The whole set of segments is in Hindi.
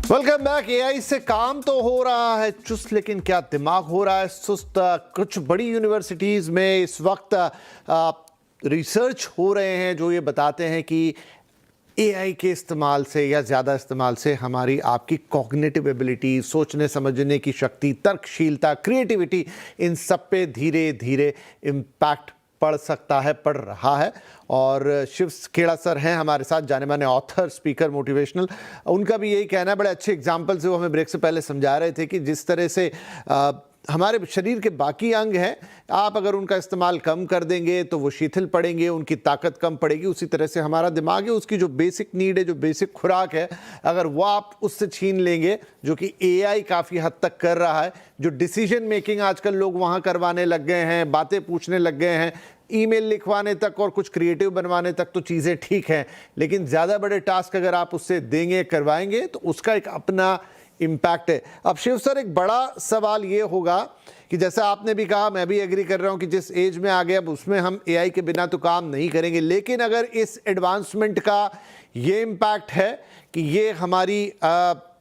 Welcome back. एआई से काम तो हो रहा है चुस्त, लेकिन क्या दिमाग हो रहा है सुस्त। कुछ बड़ी यूनिवर्सिटीज में इस वक्त रिसर्च हो रहे हैं जो ये बताते हैं कि एआई के इस्तेमाल से या ज़्यादा इस्तेमाल से हमारी आपकी कॉग्निटिव एबिलिटी, सोचने समझने की शक्ति, तर्कशीलता, क्रिएटिविटी, इन सब पे धीरे धीरे इम्पैक्ट पड़ सकता है, पड़ रहा है। और शिव खेड़ा सर हैं हमारे साथ, जाने माने ऑथर, स्पीकर, मोटिवेशनल। उनका भी यही कहना है, बड़े अच्छे एग्जाम्पल से वो हमें ब्रेक से पहले समझा रहे थे कि जिस तरह से हमारे शरीर के बाकी अंग हैं, आप अगर उनका इस्तेमाल कम कर देंगे तो वो शिथिल पड़ेंगे, उनकी ताकत कम पड़ेगी। उसी तरह से हमारा दिमाग है, उसकी जो बेसिक नीड है, जो बेसिक खुराक है, अगर वो आप उससे छीन लेंगे, जो कि एआई काफ़ी हद तक कर रहा है। जो डिसीजन मेकिंग आजकल लोग वहाँ करवाने लग गए हैं, बातें पूछने लग गए हैं, ईमेल लिखवाने तक और कुछ क्रिएटिव बनवाने तक तो चीज़ें ठीक हैं, लेकिन ज़्यादा बड़े टास्क अगर आप उससे देंगे, करवाएंगे, तो उसका एक अपना इम्पैक्ट है। अब शिव सर, एक बड़ा सवाल ये होगा कि जैसा आपने भी कहा, मैं भी एग्री कर रहा हूं कि जिस एज में आ गए अब उसमें हम एआई के बिना तो काम नहीं करेंगे, लेकिन अगर इस एडवांसमेंट का ये इम्पैक्ट है कि ये हमारी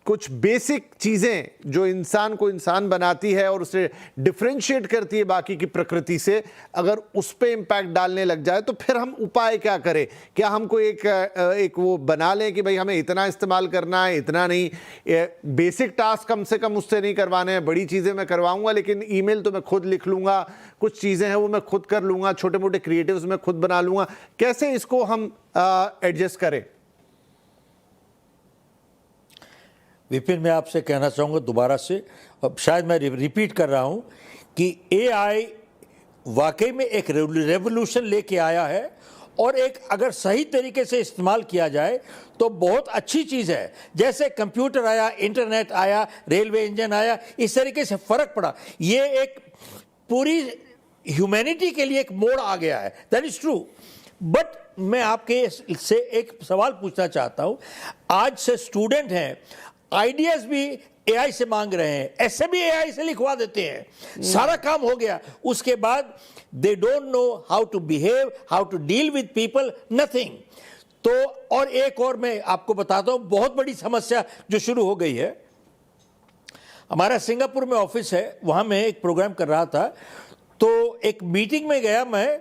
कुछ बेसिक चीज़ें जो इंसान को इंसान बनाती है और उसे डिफरेंशिएट करती है बाकी की प्रकृति से, अगर उस पर इम्पैक्ट डालने लग जाए तो फिर हम उपाय क्या करें? क्या हमको एक वो बना लें कि भाई हमें इतना इस्तेमाल करना है, इतना नहीं, बेसिक टास्क कम से कम उससे नहीं करवाने हैं, बड़ी चीज़ें मैं करवाऊंगा लेकिन ईमेल तो मैं खुद लिख लूँगा, कुछ चीज़ें हैं वो मैं खुद कर लूँगा, छोटे मोटे क्रिएटिव्स मैं खुद बना लूँगा। कैसे इसको हम एडजस्ट करें? विपिन, मैं आपसे कहना चाहूँगा दोबारा से, अब शायद मैं रिपीट कर रहा हूँ कि एआई वाकई में एक रेवोल्यूशन लेके आया है, और एक अगर सही तरीके से इस्तेमाल किया जाए तो बहुत अच्छी चीज़ है। जैसे कंप्यूटर आया, इंटरनेट आया, रेलवे इंजन आया, इस तरीके से फ़र्क पड़ा। ये एक पूरी ह्यूमैनिटी के लिए एक मोड़ आ गया है, दैट इज़ ट्रू। बट मैं आपके से एक सवाल पूछना चाहता हूँ। आज से स्टूडेंट हैं, आइडियाज भी एआई से मांग रहे हैं, ऐसे भी एआई से लिखवा देते हैं, सारा काम हो गया। उसके बाद they don't know how to behave, how to deal with people, nothing. तो और एक और मैं आपको बताता हूं, बहुत बड़ी समस्या जो शुरू हो गई है। हमारा सिंगापुर में ऑफिस है, वहां मैं एक प्रोग्राम कर रहा था, तो एक मीटिंग में गया मैं,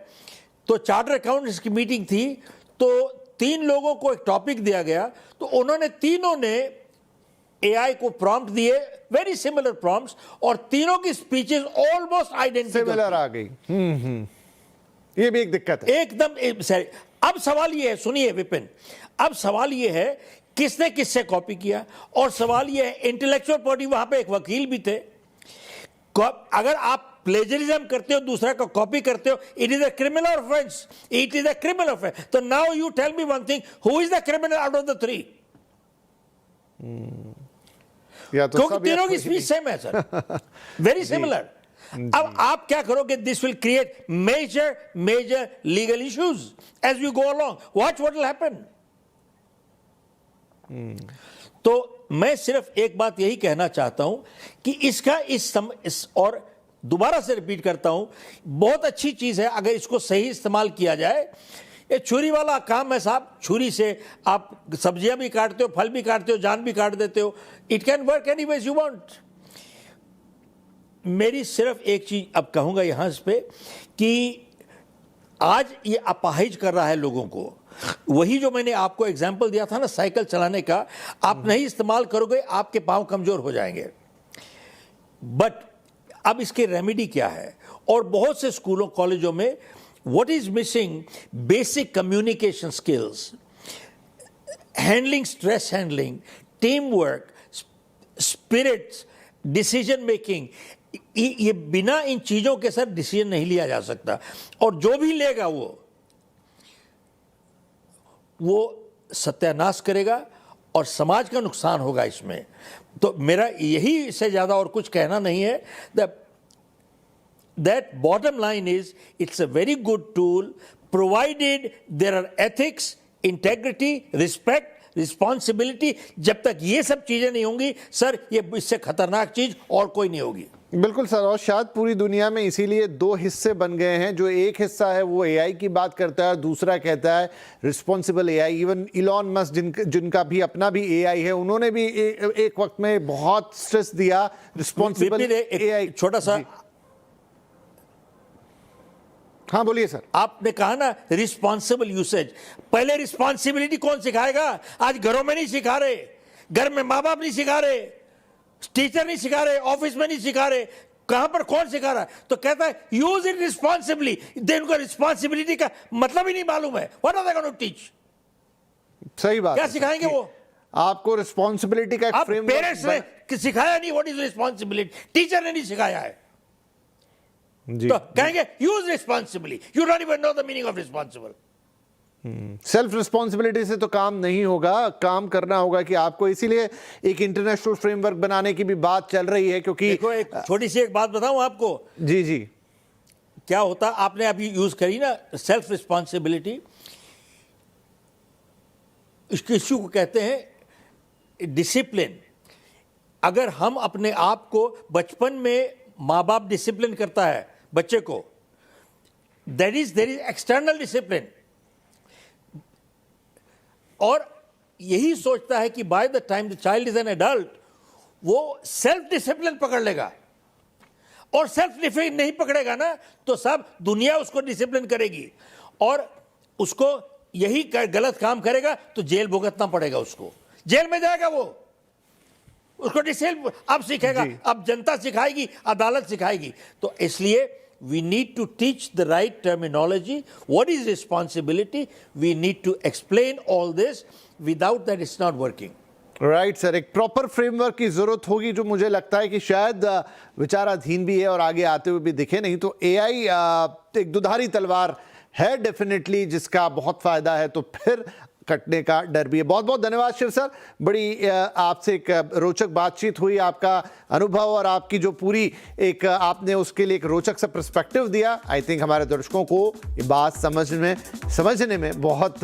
तो चार्टर अकाउंटेंट्स की मीटिंग थी, तो 3 लोगों को एक टॉपिक दिया गया, तो उन्होंने तीनों ने एआई को प्रॉम्प्ट दिए, वेरी सिमिलर प्रॉम्प्ट्स, और तीनों की स्पीचेस ऑलमोस्ट आइडेंटिकल सिमिलर आ गई। ये भी एक दिक्कत है एकदम सही। अब सवाल ये है, सुनिए विपिन, अब सवाल ये है किसने किससे कॉपी किया, और सवाल ये है, इंटेलेक्चुअल प्रॉपर्टी, वहां पे एक वकील भी थे। अगर आप प्लेजरिज्म करते हो, दूसरा का कॉपी करते हो, it is a criminal offence, it is a criminal offence. तो now you tell me one thing, who is the criminal out of the 3? क्योंकि तीनों की स्पीच सेम है सर, वेरी सिमिलर। अब आप क्या करोगे? This will create major legal issues as we go along. What will happen? तो मैं सिर्फ एक बात यही कहना चाहता हूं कि इसका और दोबारा से रिपीट करता हूं, बहुत अच्छी चीज है अगर इसको सही इस्तेमाल किया जाए। ये छुरी वाला काम है साहब, छुरी से आप सब्जियां भी काटते हो, फल भी काटते हो, जान भी काट देते हो। It can work any ways you want. मेरी सिर्फ एक चीज अब कहूंगा यहां पे कि आज ये अपाहिज कर रहा है लोगों को। वही जो मैंने आपको एग्जाम्पल दिया था ना साइकिल चलाने का, आप नहीं इस्तेमाल करोगे, आपके पांव कमजोर हो जाएंगे। बट अब इसके रेमेडी क्या है? और बहुत से स्कूलों कॉलेजों में what is missing? Basic communication skills, handling, stress handling, teamwork, spirits, decision making. ये बिना इन चीजों के सर डिसीजन नहीं लिया जा सकता, और जो भी लेगा वो सत्यानाश करेगा और समाज का नुकसान होगा इसमें। तो मेरा यही से ज्यादा और कुछ कहना नहीं है। That bottom line is, it's a very good tool provided there are ethics, integrity, respect, responsibility. जब तक ये सब चीजें नहीं होंगी सर, ये इससे खतरनाक चीज और कोई नहीं होगी। बिल्कुल सर, और शायद पूरी दुनिया में इसीलिए दो हिस्से बन गए हैं। जो एक हिस्सा है वो एआई की बात करता है, दूसरा कहता है responsible AI. Even Elon Musk जिनका भी अपना भी एआई है, उन्होंने भी एक वक्त में बहुत स्ट्रेस दिया रिस्पॉन्सिबल एआई। छोटा सा, हाँ बोलिए सर। आपने कहा ना रिस्पॉन्सिबल यूसेज, पहले रिस्पॉन्सिबिलिटी कौन सिखाएगा? आज घरों में नहीं सिखा रहे, घर में माँ बाप नहीं सिखा रहे, टीचर नहीं सिखा रहे, ऑफिस में नहीं सिखा रहे, कहां पर कौन सिखा रहा है? तो कहता है यूज इट रिस्पॉन्सिबली। उनको रिस्पॉन्सिबिलिटी का मतलब ही नहीं मालूम है। What are they going to teach? सही बात। क्या सिखाएंगे वो? आपको रिस्पॉन्सिबिलिटी का एक फ्रेमवर्क पेरेंट्स ने सिखाया नहीं व्हाट इज रिस्पॉन्सिबिलिटी, टीचर ने नहीं सिखाया है। जी, तो कहेंगे use responsibly, you don't even know the meaning of responsible. Self responsibility से तो काम नहीं होगा, काम करना होगा कि आपको। इसीलिए एक इंटरनेशनल फ्रेमवर्क बनाने की भी बात चल रही है, क्योंकि देखो एक छोटी सी एक बात बताऊं आपको। जी जी, क्या होता, आपने अभी यूज करी ना सेल्फ रिस्पॉन्सिबिलिटी, इसके इश्यू को कहते हैं डिसिप्लिन। अगर हम अपने आप को बचपन में, माँ बाप डिसिप्लिन करता है बच्चे को, देयर इज एक्सटर्नल डिसिप्लिन, और यही सोचता है कि by the time the child is an adult वो सेल्फ डिसिप्लिन पकड़ लेगा। और सेल्फ डिसिप्लिन नहीं पकड़ेगा ना तो सब दुनिया उसको डिसिप्लिन करेगी, और उसको यही गलत काम करेगा तो जेल भुगतना पड़ेगा, उसको जेल में जाएगा वो। उसको डिसिप्लिन अब सीखेगा, अब जनता सिखाएगी, अदालत सिखाएगी। तो इसलिए we need to teach the right terminology. What is responsibility? We need to explain all this. Without that, it's not working. Right sir, एक प्रॉपर फ्रेमवर्क की जरूरत होगी, जो मुझे लगता है कि शायद विचाराधीन भी है और आगे आते हुए भी दिखे नहीं। तो एआई एक दुधारी तलवार है डेफिनेटली, जिसका बहुत फायदा है तो फिर कटने का डर भी है। बहुत बहुत धन्यवाद शिव सर, बड़ी आपसे एक रोचक बातचीत हुई। आपका अनुभव और आपकी जो पूरी एक आपने उसके लिए एक रोचक सा पर्सपेक्टिव दिया, आई थिंक हमारे दर्शकों को ये बात समझने में बहुत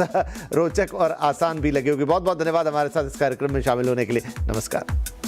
रोचक और आसान भी लगी होगी। बहुत बहुत धन्यवाद हमारे साथ इस कार्यक्रम में शामिल होने के लिए। नमस्कार।